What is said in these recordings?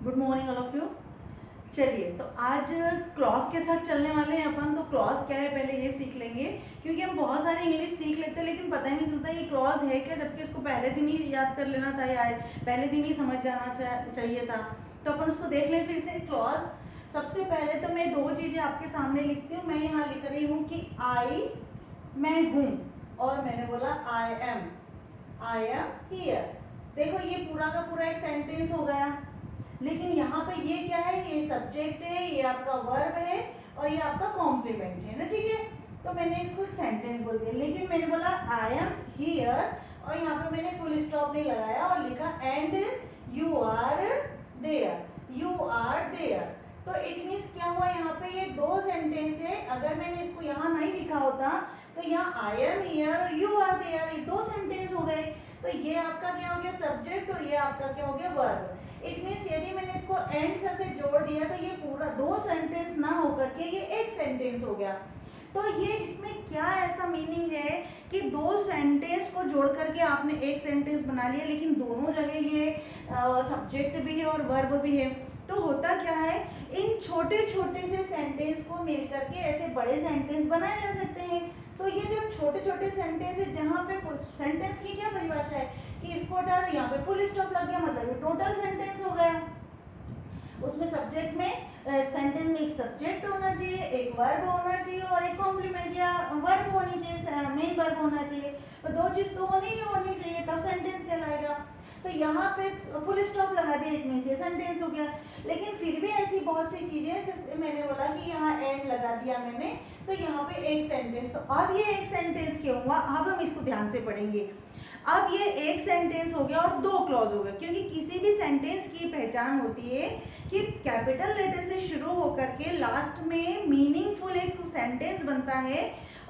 Good morning all of you. चलिए, तो आज क्लॉज के साथ चलने वाले हैं अपन। तो क्लॉज क्या है पहले ये सीख लेंगे, क्योंकि हम बहुत सारे इंग्लिश सीख लेते हैं लेकिन पता ही नहीं चलता ये क्लॉज है क्या, जबकि इसको पहले दिन ही याद कर लेना था या पहले दिन ही समझ जाना चाहिए था। तो अपन उसको देख लें फिर से। क्लॉज सबसे पहले तो मैं दो चीज़ें आपके सामने लिखती हूँ। मैं यहाँ लिख रही हूँ कि आई, मैं हूँ, और मैंने बोला आई एम हियर। देखो ये पूरा का पूरा एक सेंटेंस हो गया, लेकिन यहाँ पे ये क्या है, ये सब्जेक्ट है, ये आपका वर्ब है और ये आपका कॉम्प्लीमेंट है ना, ठीक है। तो मैंने इसको एक सेंटेंस बोल दिया, लेकिन मैंने बोला आई एम हियर और यहाँ पे मैंने फुल स्टॉप नहीं लगाया और लिखा एंड यू आर देयर। तो इट मीन्स क्या हुआ, यहाँ पे ये दो सेंटेंस है। अगर मैंने इसको यहाँ नहीं लिखा होता तो यहाँ आई एम हियर और यू आर देयर, ये दो सेंटेंस हो गए। तो ये आपका क्या हो गया, सब्जेक्ट, और ये आपका क्या हो गया, वर्ब। इट मीन्स यदि मैंने इसको एंड से जोड़ दिया तो ये पूरा दो सेंटेंस ना होकर के ये एक सेंटेंस हो गया। तो ये इसमें क्या ऐसा मीनिंग है कि दो सेंटेंस को जोड़ करके आपने एक सेंटेंस बना लिया, लेकिन दोनों जगह ये सब्जेक्ट भी है और वर्ब भी है। तो होता क्या है, इन छोटे छोटे से सेंटेंस को मिल करके ऐसे बड़े सेंटेंस बनाए जा सकते हैं। तो ये जो छोटे छोटे सेंटेंस है, जहाँ पे सेंटेंस की क्या परिभाषा है कि इसको हटा दो, यहाँ पे फुल स्टॉप लग गया, मतलब ये टोटल सेंटेंस हो गया। उसमें सब्जेक्ट में सेंटेंस में एक सब्जेक्ट होना चाहिए, एक वर्ब होना चाहिए और एक कॉम्प्लीमेंट या वर्ब होनी चाहिए, मेन वर्ब होना चाहिए। तो दो चीज तो होनी ही होनी चाहिए, तब सेंटेंस कहलाएगा। तो यहाँ पे फुल स्टॉप लगा दिया, इट मीन्स ये सेंटेंस हो गया। लेकिन फिर भी ऐसी बहुत सी चीजें, मैंने बोला कि यहाँ एंड लगा दिया मैंने, तो यहाँ पे एक सेंटेंस। तो अब ये एक सेंटेंस क्यों हुआ, अब हम इसको ध्यान से पढ़ेंगे। अब ये एक सेंटेंस हो गया और दो क्लॉज हो गए, क्योंकि किसी भी सेंटेंस की पहचान होती है कि कैपिटल लेटर से शुरू होकर के लास्ट में मीनिंगफुल एक सेंटेंस बनता है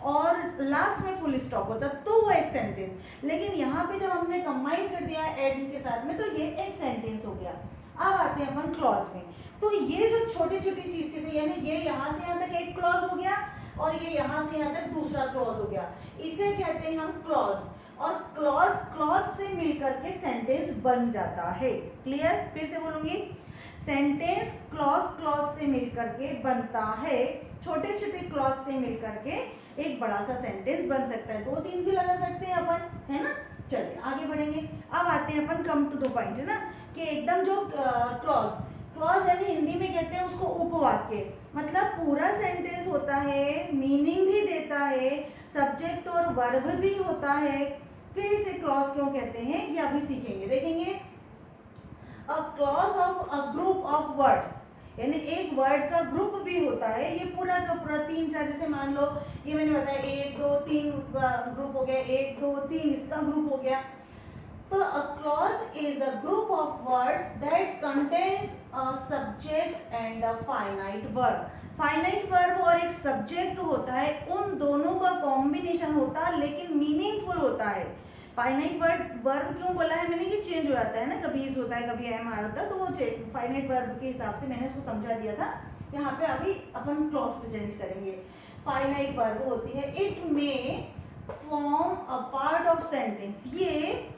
और लास्ट में फुल स्टॉप होता है, तो वो एक सेंटेंस। लेकिन यहाँ पे जब हमने कंबाइन कर दिया एंड के साथ में, तो ये एक सेंटेंस हो गया। अब आते हैं अपन क्लॉज में। तो ये जो छोटी छोटी चीज थी, यानी ये यहाँ से यहाँ तक एक क्लॉज हो गया और ये यहाँ से यहाँ तक दूसरा क्लॉज हो गया, इसे कहते हैं हम क्लॉज। और क्लॉज से मिलकर के सेंटेंस बन जाता है। क्लियर, फिर से बोलूंगी, सेंटेंस क्लॉज से मिलकर के बनता है। छोटे छोटे क्लॉज से मिलकर के एक बड़ा सा सेंटेंस बन सकता है, दो तीन भी लगा सकते हैं अपन, है ना। चलिए आगे बढ़ेंगे। अब आते हैं अपन कम टू द पॉइंट, है ना, कि एकदम जो क्लॉज यानी हिंदी में कहते हैं उसको उपवाक्य, मतलब पूरा सेंटेंस होता है, मीनिंग भी देता है, सब्जेक्ट और वर्ब भी होता है। फिर इसे क्लॉज क्यों कहते हैं ये अभी सीखेंगे, देखेंगे। A clause of a group of words, यानी एक वर्ड का ग्रुप भी होता है। ये पूरा का पूरा तीन चार, जैसे मान लो ये मैंने बताया 1 2 3 ग्रुप हो गया, 1 2 3 इसका ग्रुप हो गया। तो a clause is a group of words that contains a subject and a finite verb. Finite verb और एक सब्जेक्ट होता है, उन दोनों का कॉम्बिनेशन होता है, लेकिन मीनिंगफुल होता है। फाइनाइट वर्ब क्यों बोला है मैंने कि चेंज हो जाता है ना, कभी इज होता है कभी एम आ जाता है, तो वो फाइनाइट वर्ब के हिसाब से मैंने इसको समझा दिया था। यहाँ पे अभी अपन क्लॉज पे चेंज करेंगे। फाइनाइट वर्ब होती है इट में form a part of sentence, ये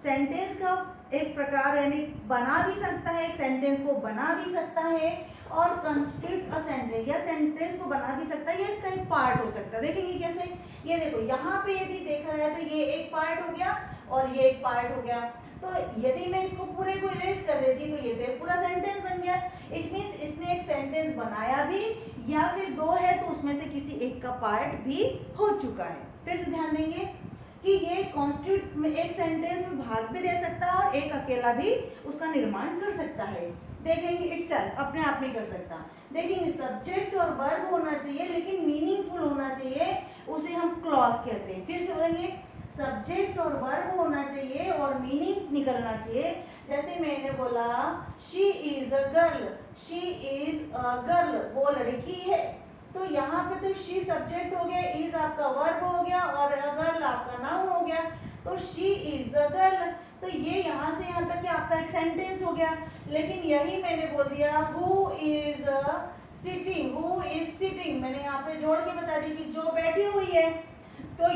सेंटेंस का एक प्रकार, यानी बना भी सकता है, एक सेंटेंस को बना भी सकता है और कंस्टिट्यूट अ सेंटेंस, या सेंटेंस को बना भी सकता है, या इसका एक पार्ट हो सकता है। देखेंगे कैसे, ये देखो यहाँ पे यदि देखा जाए तो ये एक पार्ट हो गया और ये एक पार्ट हो गया। तो यदि मैं इसको पूरे को इरेज कर देती तो ये पूरा सेंटेंस बन गया। इट मीन्स इसने एक सेंटेंस बनाया भी, या फिर दो है तो उसमें से किसी एक का पार्ट भी हो चुका है। फिर से ध्यान देंगे कि ये कॉन्स्टिट्यूट में एक सेंटेंस में भाग भी दे सकता है और एक अकेला भी उसका निर्माण कर सकता है। देखेंगे इटसेल्फ अपने आप नहीं कर सकता। देखेंगे सब्जेक्ट और वर्ब होना चाहिए, लेकिन मीनिंगफुल होना चाहिए, उसे हम क्लॉज कहते हैं। फिर से बोलेंगे, सब्जेक्ट और वर्ब होना चाहिए और मीनिंग निकलना चाहिए। जैसे मैंने बोला she is a girl, she is a girl, वो लड़की है। तो यहाँ पे तो शी सब्जेक्ट हो गया, इज आपका वर्ब हो गया और गर्ल आपका नाउन हो गया। तो शी इज अ गर्ल, तो ये यहाँ से यहाँ तक आपका एक सेंटेंस हो गया। लेकिन यही मैंने बोल दिया who is sitting, who is sitting, मैंने यहाँ पे जोड़ के बता दी कि जो बैठी हुई है। तो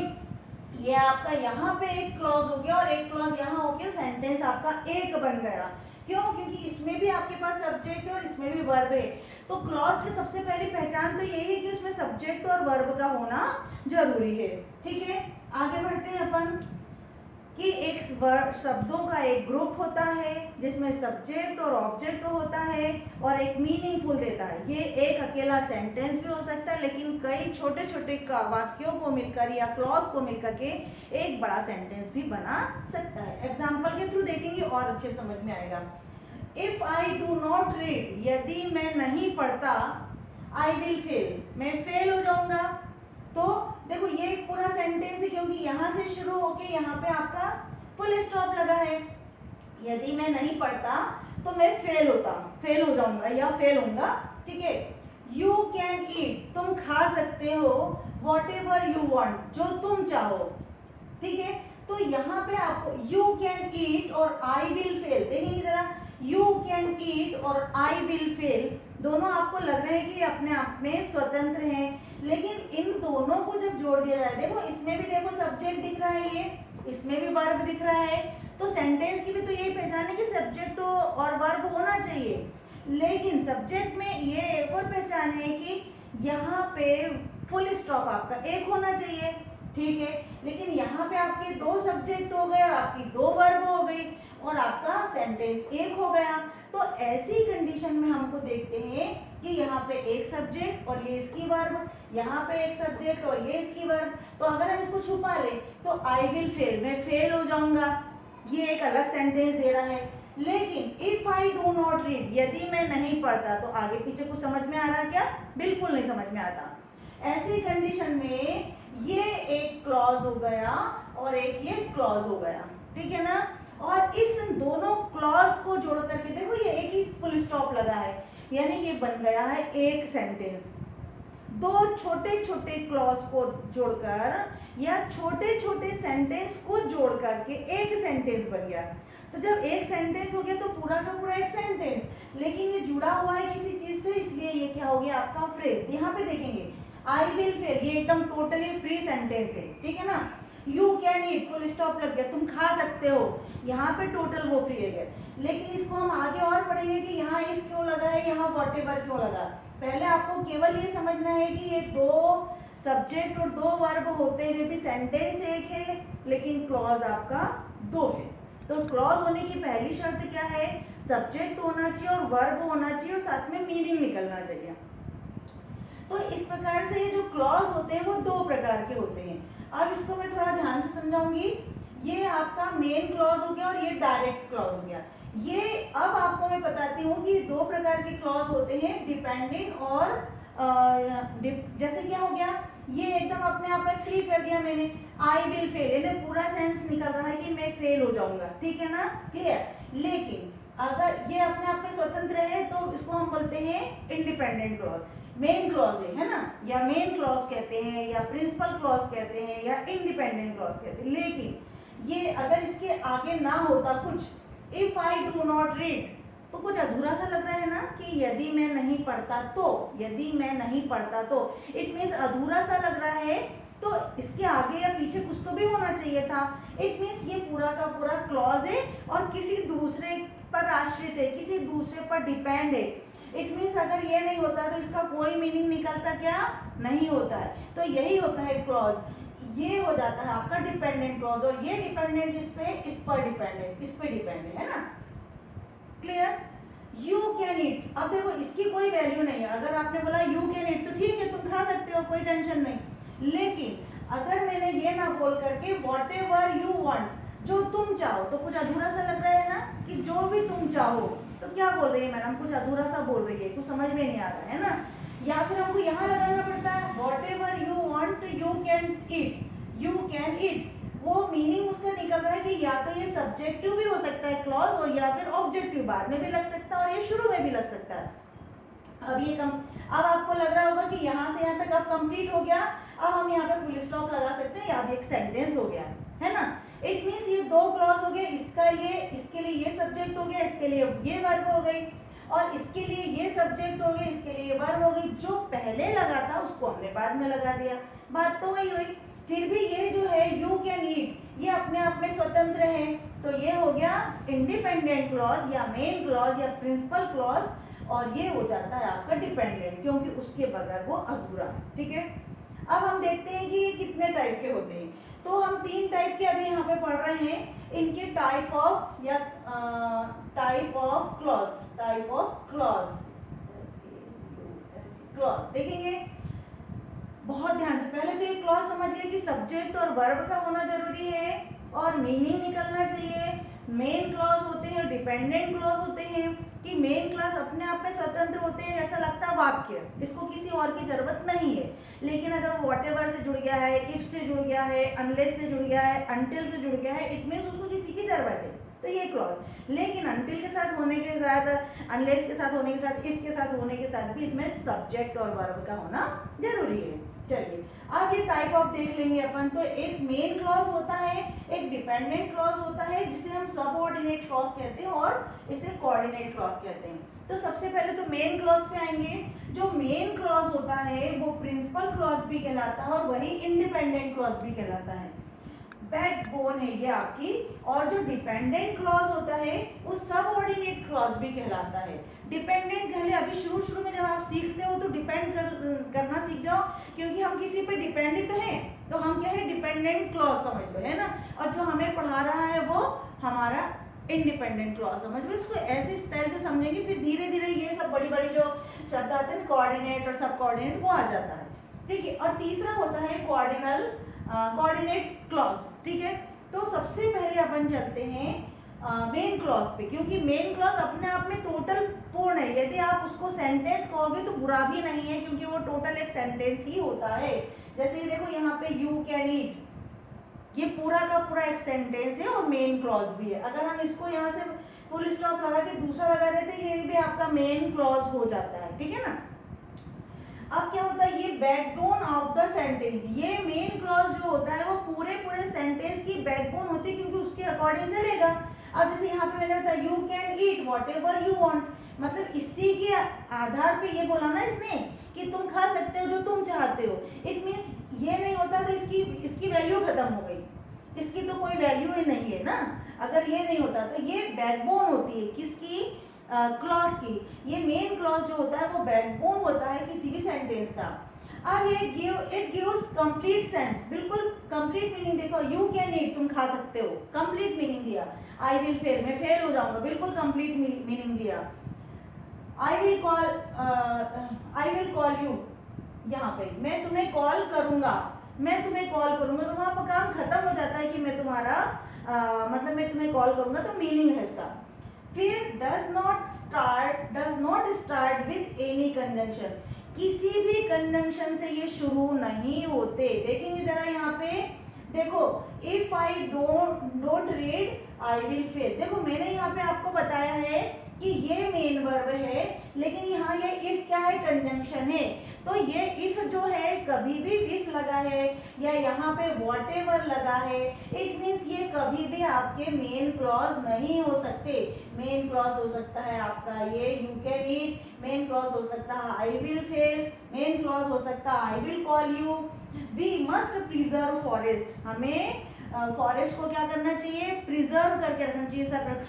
ये आपका यहाँ पे एक क्लॉज हो गया और एक क्लॉज यहाँ हो गया, सेंटेंस आपका एक बन गया। क्यों? क्योंकि इसमें भी आपके पास सब्जेक्ट है और इसमें भी वर्ब है। तो क्लॉज की सबसे पहली पहचान तो यही है कि उसमें सब्जेक्ट और वर्ब का होना जरूरी है। ठीक है, आगे बढ़ते हैं अपन कि एक शब्दों का एक ग्रुप होता है जिसमें सब्जेक्ट और ऑब्जेक्ट होता है और एक मीनिंगफुल देता है। ये एक अकेला सेंटेंस भी हो सकता है, लेकिन कई छोटे छोटे वाक्यों को मिलकर या क्लॉज को मिलकर के एक बड़ा सेंटेंस भी बना सकता है। एग्जाम्पल के थ्रू देखेंगे और अच्छे समझ में आएगा। If I do not read, यदि मैं नहीं पढ़ता, आई विल फेल, मैं फेल हो जाऊंगा। तो देखो ये एक पूरा सेंटेंस है क्योंकि यहाँ से शुरू होके यहाँ पे आपका फुल स्टॉप लगा है। यदि मैं नहीं पढ़ता तो मैं फेल हो जाऊंगा या फेल होऊंगा। ठीक है, यू कैन ईट, तुम खा सकते हो, वॉट एवर यू वॉन्ट, जो तुम चाहो। ठीक है, तो यहाँ पे आपको यू कैन ईट और आई विल फेल, देखेंगे जरा, यू कैन ईट और आई विल फेल दोनों आपको लग रहे हैं कि अपने आप में स्वतंत्र हैं, लेकिन इन दोनों को जब जोड़ दिया जाए, देखो इसमें भी देखो सब्जेक्ट दिख रहा है, ये इसमें भी वर्ब दिख रहा है। तो सेंटेंस की भी तो यही पहचान है कि सब्जेक्ट और वर्ब होना चाहिए, लेकिन सब्जेक्ट में ये एक और पहचान है कि यहाँ पे फुल स्टॉप आपका एक होना चाहिए। ठीक है, लेकिन यहाँ पे आपके दो सब्जेक्ट हो गए और आपकी दो वर्ब हो गई और आपका सेंटेंस एक हो गया। तो ऐसी कंडीशन में हमको देखते हैं कि यहाँ पे एक सब्जेक्ट और ये इसकी वर्ब, यहाँ पे एक सब्जेक्ट और ये इसकी वर्ब। तो अगर हम इसको छुपा ले तो आई विल फेल, मैं फेल हो जाऊंगा, ये एक अलग सेंटेंस दे रहा है। लेकिन if I do not read, यदि मैं नहीं पढ़ता, तो आगे पीछे कुछ समझ में आ रहा क्या? बिल्कुल नहीं समझ में आता। ऐसी कंडीशन में ये एक क्लॉज हो गया और एक ये क्लॉज हो गया। ठीक है ना, और इस दोनों क्लॉज को जोड़ करके देखो ये एक ही फुल स्टॉप लगा है, यानी ये बन गया है एक सेंटेंस। दो छोटे छोटे क्लॉज को जोड़कर या छोटे छोटे सेंटेंस को जोड़ करके एक सेंटेंस बन गया। तो जब एक सेंटेंस हो गया तो पूरा का पूरा एक सेंटेंस, लेकिन ये जुड़ा हुआ है किसी चीज से, इसलिए ये क्या हो गया आपका फ्रेज। यहाँ पे देखेंगे आई विल फेल, ये एकदम टोटली फ्री सेंटेंस है। ठीक है ना, you can eat, full stop लग गया, तुम खा सकते हो, यहाँ पे टोटल वो फ्री है। लेकिन इसको हम आगे और पढ़ेंगे कि यहाँ इफ क्यों लगा है, यहाँ वॉट एवर क्यों लगा। पहले आपको केवल ये समझना है कि ये दो सब्जेक्ट और दो वर्ब होते हुए भी सेंटेंस एक है, लेकिन क्लॉज आपका दो है। तो क्लॉज होने की पहली शर्त क्या है? सब्जेक्ट होना चाहिए और वर्ब होना चाहिए और साथ में मीनिंग निकलना चाहिए। तो इस प्रकार से ये जो क्लॉज होते हैं वो दो प्रकार के होते हैं। अब इसको मैं थोड़ा ध्यान से समझाऊंगी। ये आपका मेन क्लॉज हो गया और ये डायरेक्ट क्लॉज हो गया। ये अब आपको मैं बताती हूँ कि दो प्रकार के क्लॉज होते हैं, डिपेंडेंट और जैसे क्या हो गया, ये एकदम अपने आप में फ्री कर दिया मैंने, आई विल फेल, इन्हें पूरा सेंस निकल रहा है कि मैं फेल हो जाऊंगा। ठीक है ना, क्लियर। लेकिन अगर ये अपने आप में स्वतंत्र है तो इसको हम बोलते हैं इंडिपेंडेंट क्लॉज, मेन क्लॉज है ना, या मेन क्लॉज कहते हैं या प्रिंसिपल क्लॉज कहते हैं या इंडिपेंडेंट क्लॉज कहते हैं। लेकिन ये अगर इसके आगे ना होता कुछ, if I do not read, तो कुछ अधूरा सा लग रहा है ना कि यदि मैं नहीं पढ़ता तो, यदि मैं नहीं पढ़ता तो, इट मीन्स अधूरा सा लग रहा है। तो इसके आगे या पीछे कुछ तो भी होना चाहिए था। इट मीन्स ये पूरा का पूरा क्लॉज है और किसी दूसरे पर आश्रित है, किसी दूसरे पर डिपेंड है। इट मीन्स अगर ये नहीं होता तो इसका कोई मीनिंग निकलता क्या? नहीं होता है। तो यही होता है क्लॉज, ये हो जाता है आपका डिपेंडेंट क्लॉज। और ये डिपेंडेंट इस पर डिपेंडेंट है ना, क्लियर। यू कैन ईट, अब देखो इसकी कोई वैल्यू नहीं है। अगर आपने बोला यू कैन ईट तो ठीक है, तुम खा सकते हो, कोई टेंशन नहीं। लेकिन अगर मैंने ये ना बोल करके वॉट एवर यू वांट, जो तुम चाहो, तो कुछ अधूरा सा लग रहा है ना कि जो भी तुम चाहो। तो क्या बोल रही है मैडम? कुछ अधूरा सा बोल रही है, कुछ समझ में नहीं आ रहा है ना। या फिर हमको यहाँ लगाना पड़ता है what ever you want you can eat, you can ईट। वो मीनिंग उसका निकल रहा है कि या तो ये सब्जेक्टिव भी हो सकता है क्लॉज, और या फिर ऑब्जेक्टिव, बाद में भी लग सकता है और ये शुरू में भी लग सकता है। अब आपको लग रहा होगा कि यहाँ से यहाँ तक अब कंप्लीट हो गया। अब हम यहाँ पे फुल स्टॉप लगा सकते हैं, या अब एक सेंटेंस हो गया है ना। इट मीन्स ये दो क्लॉज हो गए, इसके लिए ये सब्जेक्ट हो गया, इसके लिए ये वर्ब हो गई, और इसके लिए ये सब्जेक्ट हो गई, इसके लिए ये वर्ब हो गई। जो पहले लगा था उसको हमने बाद में लगा दिया, बात तो वही हुई। फिर भी ये जो है यू कैन ईट, ये अपने आप में स्वतंत्र है, तो ये हो गया इंडिपेंडेंट क्लॉज या मेन क्लॉज या प्रिंसिपल क्लॉज, और ये हो जाता है आपका डिपेंडेंट, क्योंकि उसके बगैर वो अधूरा है। ठीक है, अब हम देखते हैं कि ये कितने टाइप के होते हैं। तो हम 3 टाइप के अभी यहाँ पे पढ़ रहे हैं, इनके टाइप ऑफ या टाइप ऑफ क्लॉज देखेंगे बहुत ध्यान से। पहले तो ये क्लॉज समझ गए कि सब्जेक्ट और वर्ब का होना जरूरी है और मीनिंग निकलना चाहिए। मेन क्लॉज होते हैं, डिपेंडेंट क्लॉज होते हैं कि मेन क्लॉज अपने आप में स्वतंत्र होते हैं, जैसा लगता है वाक्य, इसको किसी और की जरूरत नहीं है। लेकिन अगर वो व्हाटएवर से जुड़ गया है, इफ से जुड़ गया है, अनलेस से जुड़ गया है, अनटिल से जुड़ गया है, इट मीन्स उसको किसी की जरूरत है, तो ये क्लॉज। लेकिन अनटिल के साथ होने के साथ, अनलेस के साथ होने के साथ, इफ के साथ होने के साथ भी इसमें सब्जेक्ट और वर्ब का होना जरूरी है। चलिए अब ये टाइप ऑफ देख लेंगे अपन। तो एक मेन क्लॉज होता है, एक डिपेंडेंट क्लॉज होता है जिसे हम सबऑर्डिनेट क्लॉज कहते हैं, और इसे कोऑर्डिनेट क्लॉज कहते हैं। तो सबसे पहले तो मेन क्लॉज पे आएंगे। जो मेन क्लॉज होता है वो प्रिंसिपल क्लॉज भी कहलाता है और वही इंडिपेंडेंट क्लॉज भी कहलाता है, बैकबोन है ये आपकी। और जो डिपेंडेंट क्लॉज होता है वो सबऑर्डिनेट क्लॉज भी कहलाता है। डिपेंडेंट पहले अभी शुरू में जब आप सीखते हो तो डिपेंड करना सीख जाओ, क्योंकि हम किसी पे डिपेंड ही तो हैं, तो हम क्या है डिपेंडेंट क्लॉज समझ लो, है ना। और जो हमें पढ़ा रहा है वो हमारा इंडिपेंडेंट क्लॉज समझ लो। इसको ऐसे स्टाइल से समझेंगे, फिर धीरे धीरे ये सब बड़ी बड़ी जो शब्द आते हैं कोऑर्डिनेट और सब कोऑर्डिनेट वो आ जाता है। ठीक है, और तीसरा होता है कोऑर्डिनेट क्लॉज। ठीक है, तो सबसे पहले अपन चलते हैं मेन क्लॉज पे, क्योंकि मेन क्लॉज अपने आप में टोटल पूर्ण है। यदि आप उसको सेंटेंस कहोगे तो बुरा भी नहीं है, क्योंकि वो टोटल एक सेंटेंस ही होता है। जैसे देखो यहाँ पे यू कैन ईट, ये पूरा का पूरा एक सेंटेंस है और मेन क्लॉज भी है। अगर हम इसको यहाँ से फुल स्टॉप लगा के दूसरा लगा देते ये भी आपका मेन क्लॉज हो जाता है। ठीक है ना। अब क्या होता है, ये बैकबोन ऑफ द सेंटेंस, ये मेन क्लॉज जो होता है वो पूरे सेंटेंस की बैकबोन होती है, क्योंकि उसके अकॉर्डिंग चलेगा। अब जैसे यहाँ पे मैंने बताया you can eat what ever you want, मतलब इसी के आधार पे ये बोला ना इसने कि तुम खा सकते हो जो तुम चाहते हो। इट मीन्स ये नहीं होता तो इसकी वैल्यू खत्म हो गई, इसकी तो कोई वैल्यू ही नहीं है ना। अगर ये नहीं होता तो ये बैकबोन होती है किसकी, क्लॉज की। ये मेन क्लॉज जो होता है वो बैकबोन होता है किसी भी सेंटेंस का। अब ये इट गिव्स कंप्लीट सेंस, बिल्कुल कंप्लीट मीनिंग। देखो यू कैन ईट, तुम खा सकते हो, कंप्लीट मीनिंग दिया। आई विल फेल, मैं फेल हो जाऊंगा, बिल्कुल कंप्लीट मीनिंग दिया। आई विल कॉल यू, यहाँ पे मैं तुम्हें कॉल करूंगा, तो वहां पर काम खत्म हो जाता है कि मैं तुम्हारा मतलब मैं तुम्हें कॉल करूंगा, तो मीनिंग है इसका। फिर does not start with any conjunction, किसी भी कंजंक्शन से ये शुरू नहीं होते। देखेंगे जरा यहाँ पे, देखो if I don't read I will fail. देखो मैंने यहाँ पे आपको बताया है कि ये मेन वर्ब है, लेकिन यहाँ ये इफ क्या है, कंजंक्शन है। तो ये इफ जो है कभी भी इफ लगा है या यहाँ पे व्हाटएवर लगा है, इट मीन्स ये कभी भी आपके मेन क्लॉज नहीं हो सकते। मेन क्लॉज हो सकता है आपका ये you can eat, main clause हो सकता है I will fail, main clause हो सकता है I will call you. We must preserve forest, हमें फॉरेस्ट को क्या करना चाहिए, प्रिजर्व करके रखना चाहिए,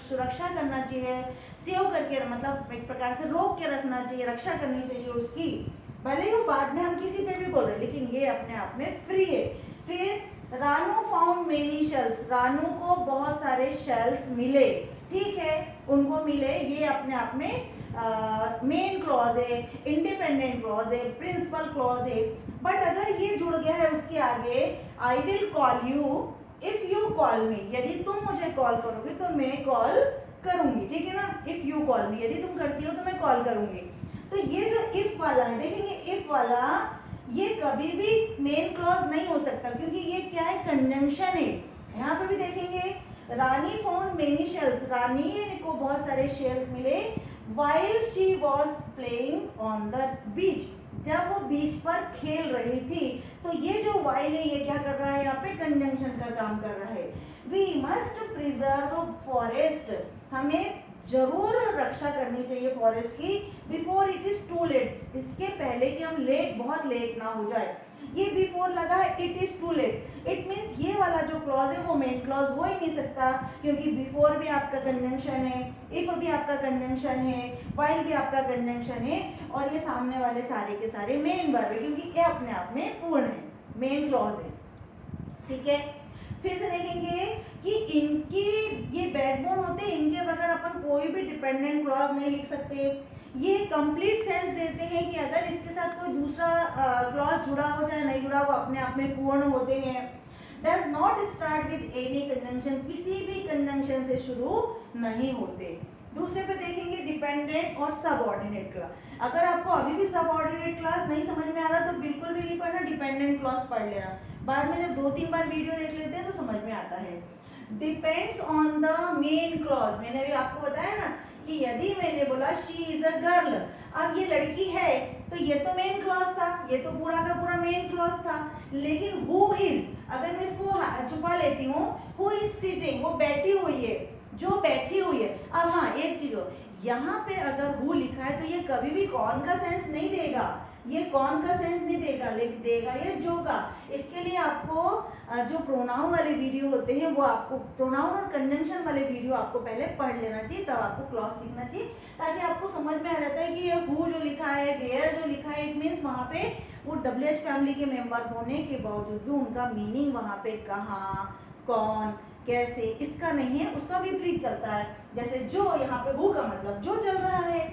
सुरक्षा करना चाहिए, सेव करके, मतलब एक प्रकार से रोक के रखना चाहिए, रक्षा करनी चाहिए उसकी। भले ही बाद में हम किसी पे भी बोल रहे, लेकिन ये अपने आप में फ्री है। फिर Ranu found many shells, Ranu को बहुत सारे शेल्स मिले, ठीक है, उनको मिले, ये अपने आप में मेन क्लॉज है, इंडिपेंडेंट क्लॉज है, प्रिंसिपल क्लॉज है। बट अगर ये जुड़ गया है उसके आगे आई will call you if you call मी, यदि तुम मुझे कॉल करोगे तो मैं कॉल करूंगी, ठीक है ना। इफ यू कॉल मी, यदि तुम करती हो तो मैं कॉल करूंगी। तो ये जो इफ वाला है, देखेंगे इफ वाला ये कभी भी मेन क्लॉज नहीं हो सकता, क्योंकि ये क्या है, कंजंक्शन है। यहाँ पे भी देखेंगे रानी फाउंड मेनी शेल्स, रानी को बहुत सारे शेल्स मिले while she was playing on the beach, जब वो बीच पर खेल रही थी। तो ये जो while है ये क्या कर रहा है, यहाँ पे कंजंक्शन का काम कर रहा है। We must preserve forest, हमें जरूर रक्षा करनी चाहिए फॉरेस्ट की before it is too late, इसके पहले कि हम लेट, बहुत लेट ना हो जाए। ये बिफोर लगा है, it is too late, it means ये वाला जो क्लॉज है वो मेन क्लॉज हो ही नहीं सकता, क्योंकि बिफोर भी आपका कंजंक्शन है, इफ भी आपका कंजंक्शन है, व्हाइल भी आपका कंजंक्शन है, और ये सामने वाले सारे के सारे मेन वर्ब है, क्योंकि ये अपने आप में पूर्ण है, मेन क्लॉज है। ठीक है, फिर से देखेंगे कि इनकी ये बैकबोन होते हैं, इनके बगैर अपन कोई भी डिपेंडेंट क्लॉज नहीं लिख सकते। ये कंप्लीट सेंस देते हैं कि अगर इसके साथ कोई दूसरा क्लॉज जुड़ा हो चाहे नहीं जुड़ा हो, अपने आप में पूर्ण होते हैं। Does not start with any conjunction, किसी भी कंजंक्शन से शुरू नहीं होते। दूसरे पे देखेंगे डिपेंडेंट और सबऑर्डिनेट क्लॉज। अगर आपको अभी भी सबऑर्डिनेट क्लॉज नहीं समझ में आ रहा तो बिल्कुल भी नहीं पढ़ना, डिपेंडेंट क्लॉज पढ़ लेना, बाद में जब 2-3 बार वीडियो देख लेते हैं तो समझ में आता है। Depends on the main clause, मैंने अभी आपको बताया ना कि यदि मैंने बोला शी इज अ गर्ल, अब ये लड़की है तो ये तो मेन क्लॉज था, ये तो पूरा का पूरा मेन क्लॉज था। लेकिन हु इज, अगर मैं इसको छुपा लेती हूँ, हु इज सिटिंग, वो बैठी हुई है, जो बैठी हुई है। अब हाँ एक चीज हो, यहाँ पे अगर हु लिखा है तो ये कभी भी कौन का सेंस नहीं देगा, ये कौन का सेंस नहीं देगा, लिख देगा ये जो का। इसके लिए आपको जो प्रोनाउन वाले वीडियो होते हैं वो आपको, प्रोनाउन और कंजंक्शन वाले वीडियो आपको पहले पढ़ लेना चाहिए, तब आपको क्लॉज सीखना चाहिए, ताकि आपको समझ में आ जाता है कि ये हु जो लिखा है, वेयर जो लिखा है, इट मीन्स वहाँ पे वो WH फैमिली के मेंबर होने के बावजूद भी उनका मीनिंग वहाँ पे कहाँ, कौन, कैसे, इसका नहीं है, उसका विपरीत चलता है। जैसे जो, यहाँ पे हु का मतलब जो चल रहा है,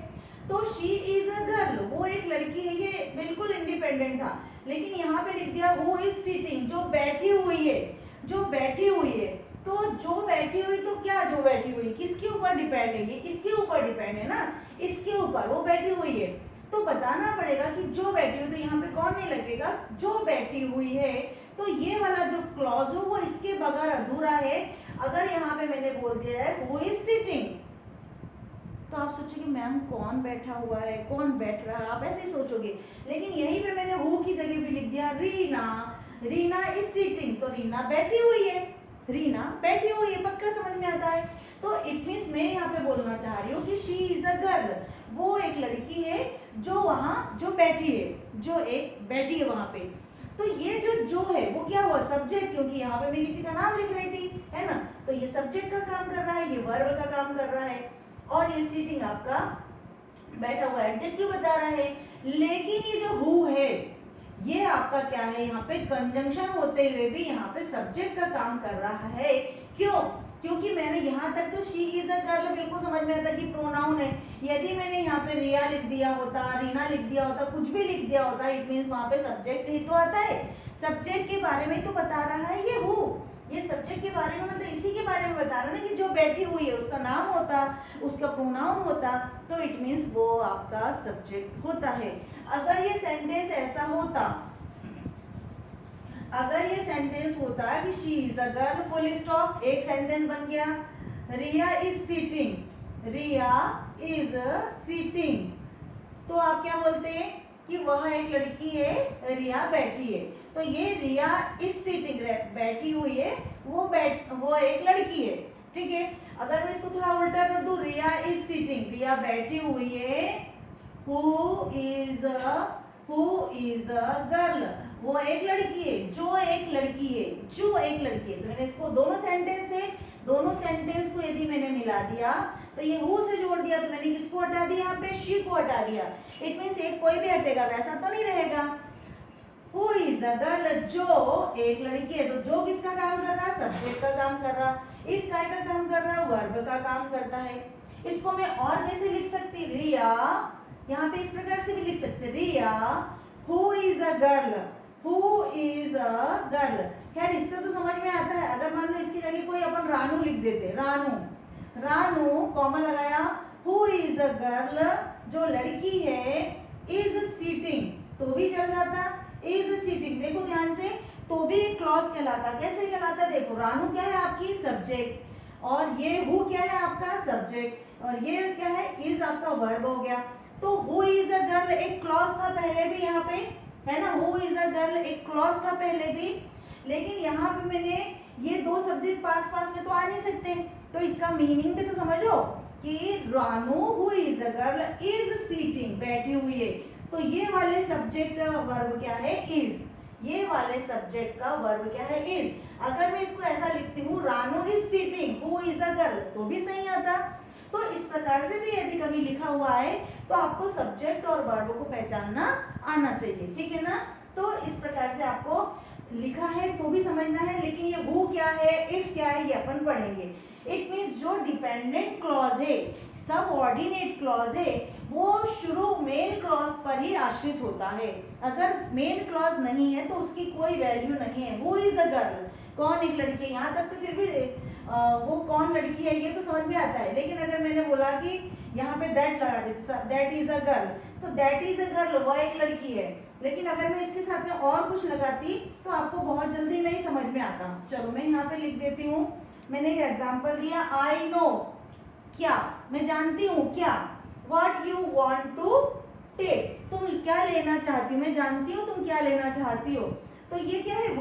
तो शी इज अ गर्ल, वो एक लड़की है, ये बिल्कुल इंडिपेंडेंट था। लेकिन यहाँ पे लिख दिया हु इज सिटिंग, जो बैठी हुई है, जो बैठी हुई है। तो जो बैठी हुई, तो क्या जो बैठी हुई किसके ऊपर डिपेंड है, ये इसके ऊपर डिपेंड है ना, इसके ऊपर वो बैठी हुई है। तो बताना पड़ेगा कि जो बैठी हुई, तो यहाँ पे कौन नहीं लगेगा, जो बैठी हुई है। तो ये वाला जो क्लॉज हो वो इसके बगैर अधूरा है। अगर यहाँ पे मैंने बोल दिया है हु इज सिटिंग, तो आप सोचोगे मैम कौन बैठा हुआ है, कौन बैठ रहा है, आप ऐसे ही सोचोगे। लेकिन यहीं पे मैंने हु की जगह भी लिख दिया रीना, रीना इज सिटिंग, तो रीना बैठी हुई है, रीना बैठी हुई है, पक्का समझ में आता है। तो इट मीन्स मैं यहाँ पे बोलना चाह रही हूँ कि शी इज अ गर्ल, वो एक लड़की है जो वहाँ जो बैठी है, जो एक बैठी है वहाँ पे। तो ये जो है वो क्या हुआ, सब्जेक्ट, क्योंकि यहाँ पे मैं किसी का नाम लिख रही थी, है ना, तो ये सब्जेक्ट का काम कर रहा है, ये वर्ब का काम कर रहा है, और ये सीटिंग आपका बैठा हुआ एडजेक्टिव बता रहा है। लेकिन ये जो हु है ये आपका क्या है, यहाँ पे कंजंक्शन होते हुए भी यहाँ पे सब्जेक्ट का काम कर रहा है। क्यों, क्योंकि मैंने यहाँ तक तो शी इज अ गर्ल बिल्कुल समझ में आता कि प्रोनाउन है। यदि मैंने यहाँ पे रिया लिख दिया होता, रीना लिख दिया होता, कुछ भी लिख दिया होता, इट मीन्स वहाँ पे सब्जेक्ट ही तो आता है, सब्जेक्ट के बारे में तो बता रहा है ये हु, ये सब्जेक्ट के बारे में मतलब इसी के बारे में बता रहा है ना, कि जो बैठी हुई है उसका नाम होता, उसका प्रोनाउन होता, तो इट मीन्स वो आपका सब्जेक्ट होता है। अगर ये सेंटेंस ऐसा होता, अगर ये सेंटेंस होता कि she is a girl, full stop, एक सेंटेंस बन गया। Riya is sitting, Riya is sitting, तो आप क्या बोलते हैं कि वह एक लड़की है, रिया बैठी है। तो ये रिया इज सिटिंग, बैठी हुई है, वो एक लड़की है, ठीक है। अगर मैं इसको थोड़ा उल्टा कर दूं, रिया इज सिटिंग, रिया बैठी हुई है, हु इज अ गर्ल, वो एक लड़की है, जो एक लड़की है, जो एक लड़की है। तो मैंने इसको दोनों सेंटेंस थे, दोनों सेंटेंस को यदि मैंने मिला दिया तो ये हु से जोड़ दिया, तो मैंने किसको हटा दिया, यहाँ पे शी को हटा दिया। इट मीन्स एक कोई भी हटेगा, वैसा तो नहीं रहेगा। हु इज अ गर्ल, जो एक लड़की है, तो जो किसका काम कर रहा है, सब्जेक्ट का काम कर रहा, इस काय का काम कर रहा है, वर्ब का काम करता है। इसको मैं और कैसे लिख सकती, रिया, यहाँ पे इस प्रकार से भी लिख सकते, Riya who is a girl, who is a girl. खैर इससे तो समझ में आता है। अगर मान लो इसकी जगह कोई अपन रानू लिख देते, रानू, रानू कॉमा लगाया, हु इज अ गर्ल, जो लड़की है, इज सीटिंग, तो भी चल जाता, इज सीटिंग, देखो ध्यान से, तो भी एक क्लॉज कहलाता। कैसे कहलाता, देखो रानू क्या है आपकी सब्जेक्ट, और ये हु क्या है आपका सब्जेक्ट, और ये क्या है इज आपका वर्ब हो गया। तो हु इज अ गर्ल एक क्लॉज था पहले भी यहाँ पे, है ना, हु इज अ गर्ल एक क्लॉज था पहले भी। लेकिन यहाँ पे मैंने ये दो सब्जेक्ट पास पास में तो आ नहीं सकते, तो इसका मीनिंग भी तो समझो, कि Ranu who is a girl is seating, बैठी हुई है। तो ये वाले सब्जेक्ट का वर्ब क्या है? इज। ये वाले सब्जेक्ट का वर्ब क्या है? इज। अगर मैं इसको ऐसा लिखती हूँ Ranu is seating who is a girl, तो भी सही आता। तो इस प्रकार से भी यदि कभी लिखा हुआ है तो आपको सब्जेक्ट और वर्ब को पहचानना आना चाहिए, ठीक है ना। तो इस प्रकार से आपको लिखा है तो भी समझना है, लेकिन ये हु क्या है, इफ क्या है, ये अपन पढ़ेंगे। इट मीन्स जो डिपेंडेंट क्लॉज है, सबऑर्डिनेट क्लॉज है, वो शुरू मेन क्लॉज पर ही आश्रित होता है। अगर मेन क्लॉज नहीं है तो उसकी कोई वैल्यू नहीं है। हु इज अ गर्ल, कौन एक लड़की है, यहाँ तक तो फिर भी वो कौन लड़की है ये तो समझ में आता है। लेकिन अगर मैंने बोला कि यहाँ पे दैट लगा देती, दैट इज अ गर्ल, तो दैट इज अ गर्ल वह एक लड़की है। लेकिन अगर मैं इसके साथ में और कुछ लगाती तो आपको बहुत जल्दी नहीं समझ में आता। चलो मैं यहाँ पे लिख देती हूँ, मैंने एक एग्जाम्पल दिया, आई नो, क्या, मैं जानती हूँ, क्या, what you want to take, तुम क्या लेना चाहती हो, मैं जानती हूँ तुम क्या लेना चाहती हो। तो ये क्या है?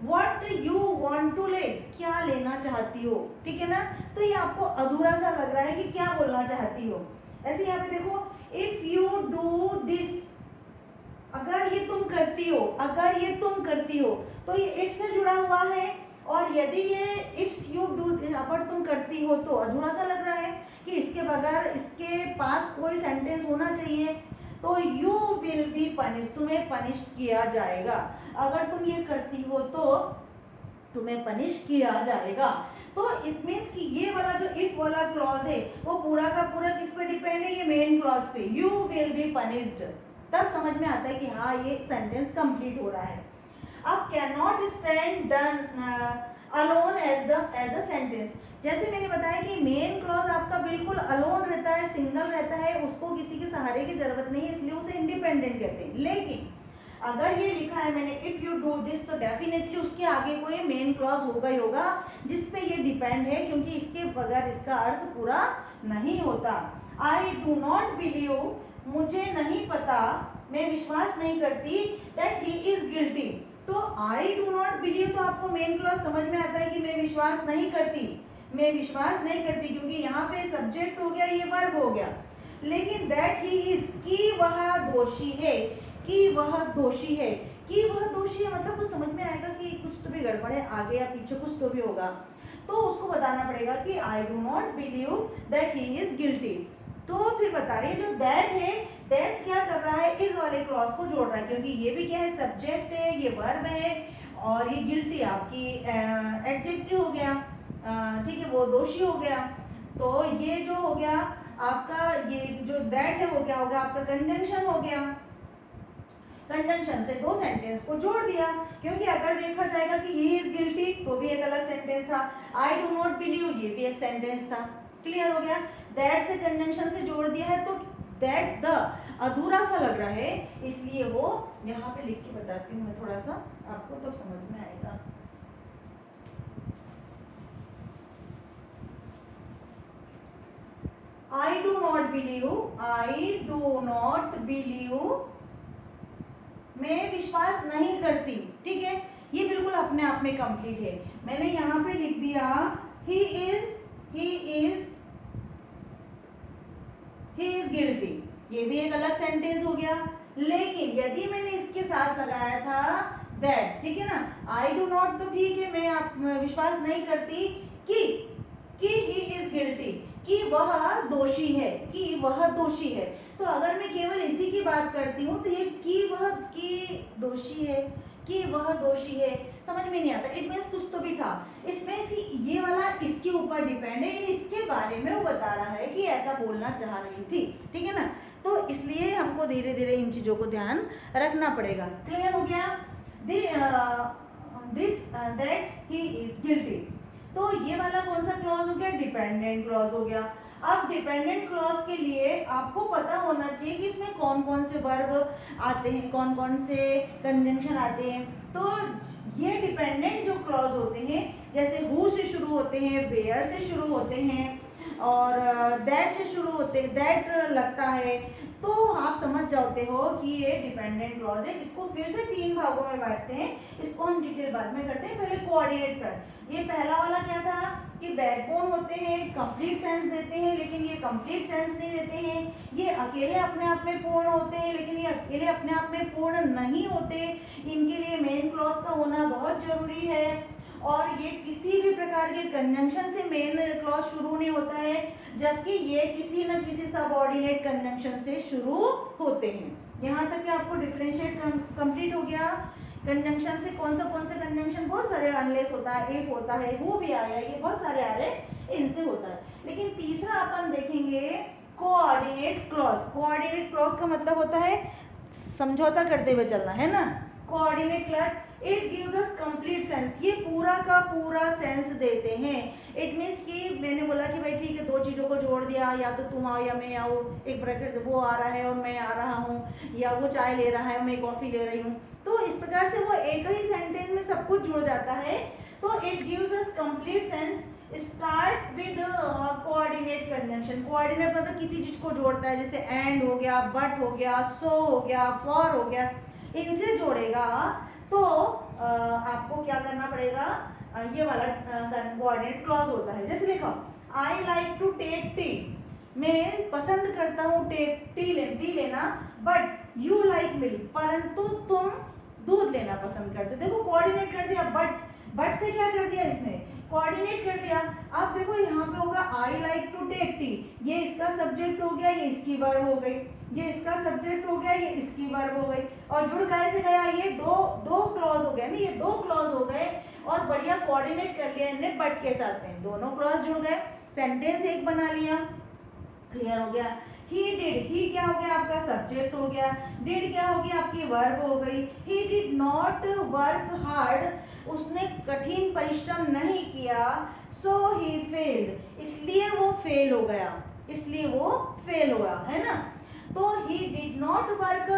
What you want to let, क्या लेना चाहती हो, ठीक है ना। तो ये आपको अधूरा सा लग रहा है कि क्या बोलना चाहती हो। ऐसे यहाँ पे देखो, इफ यू डू दिस, अगर ये तुम करती हो, अगर ये तुम करती हो, तो ये इफ से जुड़ा हुआ है। और यदि ये इफ यू डू, अगर तुम करती हो, तो अधूरा सा लग रहा है कि इसके बगैर इसके पास कोई सेंटेंस होना चाहिए। तो यू विल बी पनिश, तुम्हें पनिश किया जाएगा। अगर तुम ये करती हो तो तुम्हें पनिश किया जाएगा। तो इट मीन्स कि ये वाला जो इफ वाला क्लॉज है वो पूरा का पूरा किस पे डिपेंड है? ये मेन क्लॉज पे, यू विल बी पनिश्ड। तब समझ में आता है कि हाँ ये सेंटेंस कंप्लीट हो रहा है। अब can not stand alone as a sentence, जैसे मैंने बताया कि मेन क्लॉज आपका बिल्कुल अलोन रहता है, सिंगल रहता है, उसको किसी के सहारे की जरूरत नहीं है, इसलिए उसे इंडिपेंडेंट कहते हैं। लेकिन अगर ये लिखा है मैंने इफ यू डू दिस, तो डेफिनेटली उसके आगे कोई मेन क्लॉज होगा ही होगा जिसपे ये डिपेंड है, क्योंकि इसके बगैर इसका अर्थ पूरा नहीं होता। आई डू नॉट बिलीव, मुझे नहीं पता, मैं विश्वास नहीं करती, दैट ही इज गिल्टी। तो आई डू नॉट बिलीव तो आपको मेन क्लॉज समझ में आता है कि मैं विश्वास नहीं करती, मैं विश्वास नहीं करती, क्योंकि यहाँ पे सब्जेक्ट हो गया, ये वर्ब हो गया। लेकिन दैट ही इज, कि वह दोषी है, कि वह दोषी है, कि वह दोषी है मतलब कुछ समझ में आएगा कि कुछ तो भी गड़बड़ है, आगे या पीछे कुछ तो भी होगा। तो उसको बताना पड़ेगा कि I do not believe that he is guilty. तो फिर बता रही है जो दैट है, दैट क्या कर रहा है? इस वाले क्लॉज को जोड़ रहा है, क्योंकि ये भी क्या है? सब्जेक्ट है, ये वर्ब है, और ये गिल्टी आपकी एडजेक्टिव हो गया, ठीक है, वो दोषी हो गया। तो ये जो हो गया आपका, ये जो दैट है वो क्या हो गया? आपका कंजंक्शन हो गया। कंजंक्शन से दो सेंटेंस को जोड़ दिया, क्योंकि अगर देखा जाएगा कि ही इज गिल्टी तो भी एक अलग सेंटेंस था, आई डू नॉट बिलीव ये भी एक सेंटेंस था। क्लियर हो गया? दैट से कंजंक्शन से जोड़ दिया है, तो दैट द अधूरा सा लग रहा है, इसलिए वो यहाँ पे लिख के बताती हूँ मैं थोड़ा सा, आपको तब समझ में आएगा। I do not believe, I do not believe, मैं विश्वास नहीं करती, ठीक है, ये बिल्कुल अपने आप में कंप्लीट है। मैंने यहाँ पे लिख दिया ही इज गिल्टी, ये भी एक अलग सेंटेंस हो गया। लेकिन यदि मैंने इसके साथ लगाया था दैट, ठीक है ना, आई डू नॉट तो ठीक है, मैं विश्वास नहीं करती कि ही इज गिल्टी, कि वह दोषी है, कि वह दोषी है। तो अगर मैं केवल इसी की बात करती हूँ तो ये कि दोषी है, कि वह दोषी है, समझ में नहीं आता। इट मीन्स कुछ तो भी था इसमें, ये वाला इसके ऊपर डिपेंड है, इसके बारे में वो बता रहा है कि ऐसा बोलना चाह रही थी, ठीक है ना। तो इसलिए हमको धीरे धीरे इन चीज़ों को ध्यान रखना पड़ेगा। क्लियर हो गया? दैट ही इज गिल्टी, तो ये वाला कौन सा क्लॉज हो गया? डिपेंडेंट क्लॉज हो गया। अब डिपेंडेंट क्लॉज के लिए आपको पता होना चाहिए कि इसमें कौन कौन से वर्ब आते हैं, कौन कौन से कंजंक्शन आते हैं। तो ये डिपेंडेंट जो क्लॉज होते हैं, जैसे हु से शुरू होते हैं, वेयर से शुरू होते हैं, और दैट से शुरू होते हैं, दैट लगता है, तो आप समझ जाते हो कि ये डिपेंडेंट क्लॉज है। इसको फिर से 3 भागों में बांटते हैं, इसको हम डिटेल बाद में करते हैं, पहले कोऑर्डिनेट कर। ये पहला वाला क्या था कि बैकबोन होते हैं, कंप्लीट सेंस देते हैं, लेकिन ये कंप्लीट सेंस नहीं देते हैं। ये अकेले अपने आप में पूर्ण होते हैं, लेकिन ये अकेले अपने आप में पूर्ण नहीं होते। इनके लिए मेन क्लॉज का होना बहुत जरूरी है, और ये किसी भी प्रकार के कंजंक्शन से मेन क्लॉज शुरू नहीं होता है, जबकि ये किसी न किसी सबऑर्डिनेट कंजंक्शन से शुरू होते हैं। यहाँ तक कि आपको डिफरेंशिएट कंप्लीट हो गया। कंजंक्शन से कौन से कंजंक्शन, बहुत सारे, अनलेस होता है, इफ होता है, हु भी आया, ये बहुत सारे आ रहे, इनसे होता है। लेकिन तीसरा अपन देखेंगे कोऑर्डिनेट क्लॉज। कोऑर्डिनेट क्लॉज का मतलब होता है समझौता करते हुए चलना, है ना। Coordinate clause it gives us complete sense, ये पूरा का पूरा सेंस देते हैं। इट मीन्स कि मैंने बोला कि भाई ठीक है, 2 चीज़ों को जोड़ दिया, या तो तुम आओ या मैं आऊँ, एक ब्रैकेट से वो आ रहा है और मैं आ रहा हूँ, या वो चाय ले रहा है और मैं कॉफ़ी ले रही हूँ, तो इस प्रकार से वो एक ही सेंटेंस में सब कुछ जुड़ जाता है। तो it gives us complete sense. Start with coordinate conjunction. Coordinate मतलब किसी चीज़ को जोड़ता है, जैसे एंड हो गया, बट हो गया, सो हो गया, फॉर हो गया, इनसे जोड़ेगा तो आपको क्या करना पड़ेगा, ये वाला कोऑर्डिनेट क्लॉज होता है। जैसे देखो, I like to take tea, मैं पसंद करता हूँ टी लेना, बट यू लाइक मिल्क, परंतु तुम दूध लेना पसंद करते। देखो कोऑर्डिनेट कर दिया, बट से क्या कर दिया, इसने कोऑर्डिनेट कर दिया। अब देखो यहाँ पे होगा I like to take tea, ये इसका सब्जेक्ट हो गया, ये इसकी वर्ब हो गई, ये इसका सब्जेक्ट हो गया, ये इसकी वर्ब हो गई, और जुड़ गए से गया, ये दो क्लॉज हो गए ना, ये 2 क्लॉज हो गए, और बढ़िया कोऑर्डिनेट कर लिया इन्हें बट के साथ में, दोनों क्लॉज जुड़ गए, सेंटेंस एक बना लिया। क्लियर हो गया। ही डिड, ही क्या हो गया आपका सब्जेक्ट हो गया, डिड क्या हो गया आपकी वर्ब हो गई। He did not work hard, उसने कठिन परिश्रम नहीं किया, सो ही फेल्ड, इसलिए वो फेल हो गया, इसलिए वो फेल हुआ, है ना। तो he did not work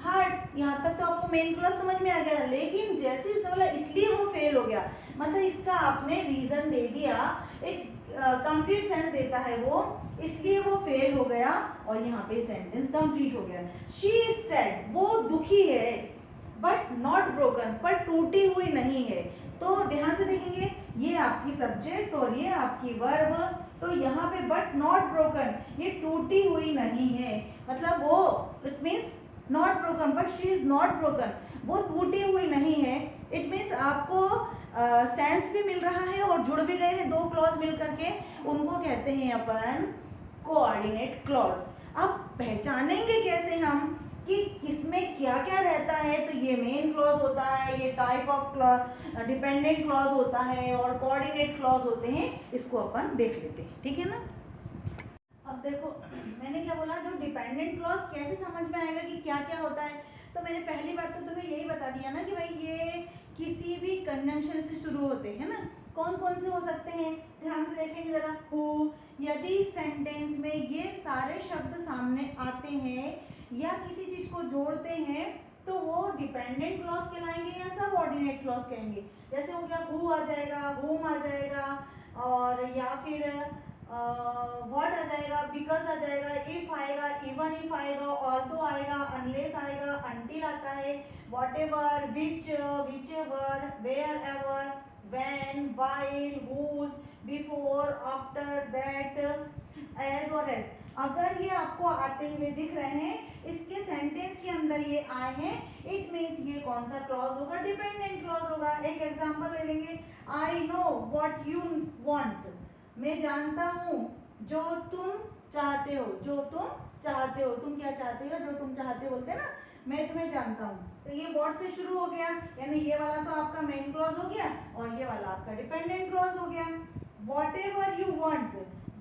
hard, यहाँ तक तो आपको मेन क्लॉज समझ में आ गया, लेकिन जैसे उसने बोला इसलिए वो फेल हो गया, मतलब इसका आपने रीजन दे दिया, एक कंप्लीट सेंस देता है वो, इसलिए वो फेल हो गया, और यहाँ पे सेंटेंस कंप्लीट हो गया। शी इज सैड, वो दुखी है, बट नॉट ब्रोकन, पर टूटी हुई नहीं है। तो ध्यान से देखेंगे, ये आपकी सब्जेक्ट और ये आपकी वर्ब, तो यहाँ पे बट नॉट ब्रोकन, ये टूटी हुई नहीं है, मतलब वो, it means not broken, but she is not broken, वो टूटी हुई नहीं है। इट मीन्स आपको सेंस भी मिल रहा है और जुड़ भी गए हैं 2 क्लॉज मिल करके, उनको कहते हैं अपन कोऑर्डिनेट क्लॉज। अब पहचानेंगे कैसे हम कि किसमें क्या क्या रहता है, तो ये मेन क्लॉज होता है, ये टाइप ऑफ डिपेंडेंट क्लॉज होता है, और कोऑर्डिनेट क्लॉज होते हैं, इसको अपन देख लेते हैं, ठीक है ना। अब देखो मैंने क्या बोला, जो डिपेंडेंट क्लॉज कैसे समझ में आएगा कि क्या क्या होता है, तो मैंने पहली बात तो तुम्हें यही बता दिया ना कि भाई ये किसी भी कंजंक्शन से शुरू होते हैं ना। कौन कौन से हो सकते हैं, ध्यान से देखेंगे जरा। हु, यदि सेंटेंस में ये सारे शब्द सामने आते हैं या किसी चीज को जोड़ते हैं, तो वो डिपेंडेंट क्लॉज कहलाएंगे या सबऑर्डिनेट क्लॉज कहेंगे। जैसे हो गया हु आ जाएगा, हुम आ जाएगा, और या फिर व्हाट आ जाएगा, बिकॉज आ जाएगा, इफ आएगा, इवन इफ आएगा, ऑल्दो आएगा, अनलेस आएगा, अंटिल आता है, whatever, which, whichever, wherever, when, while, whose, before, after, that, as और एज। अगर ये आपको आते हुए दिख रहे हैं, इसके सेंटेंस के अंदर ये आए हैं, इट मीन्स ये कौन सा क्लॉज होगा, डिपेंडेंट क्लॉज होगा। एक एग्जांपल ले लेंगे, I know what you want, मैं जानता हूँ जो तुम चाहते हो, जो तुम चाहते हो, तुम क्या चाहते हो, जो तुम चाहते हो बोलते हैं ना, मैं तुम्हें जानता हूँ। तो ये व्हाट से शुरू हो गया, यानी ये वाला तो आपका मेन क्लॉज हो गया, और ये वाला आपका डिपेंडेंट क्लॉज हो गया। व्हाटएवर यू वांट,